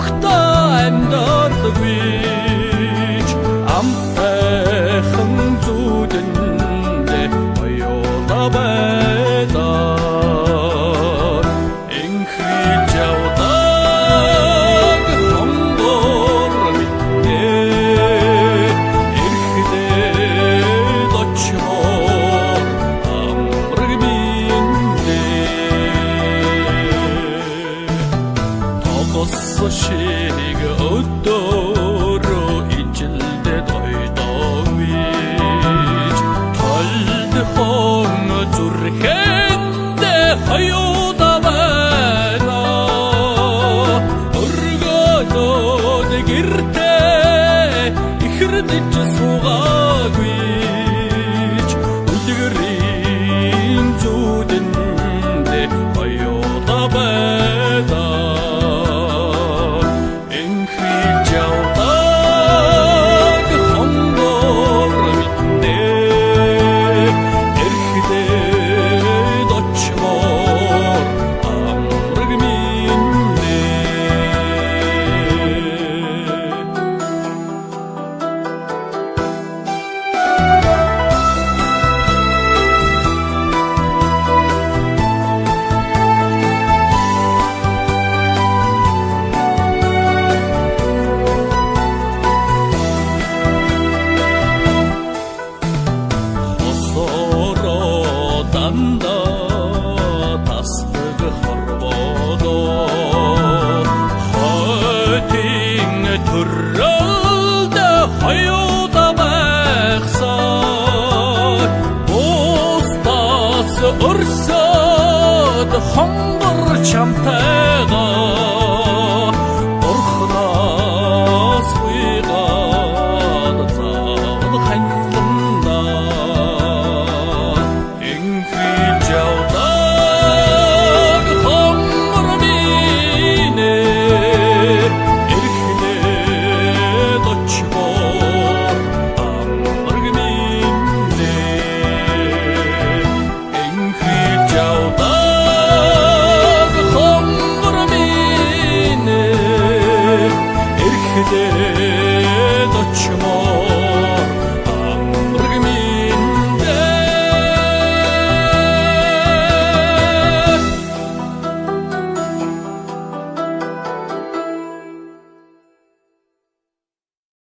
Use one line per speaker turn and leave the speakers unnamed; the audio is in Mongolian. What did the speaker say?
Хохта амьдардаг бич амтайхан зүудэндэ оюута байдаг инхриж явдаг хонгор мэднэ эрхлээд очмоор амраг биендэ тогос шиг өдөрөө ижилдээд ойдог бич толд хон зүрхэндэ хоёуда байна өргөнөөд гэртээ ихэрдэж суугаагүй үлгэрийн зүудэндэ хоёуда байна дандаа тасдаг хорвоодоо хотын төрөлд хоёуда байхсаар бусдаас өрсөд хонгор чамтайгаа бурхнаас уйгаад заавал хандлана Дочмо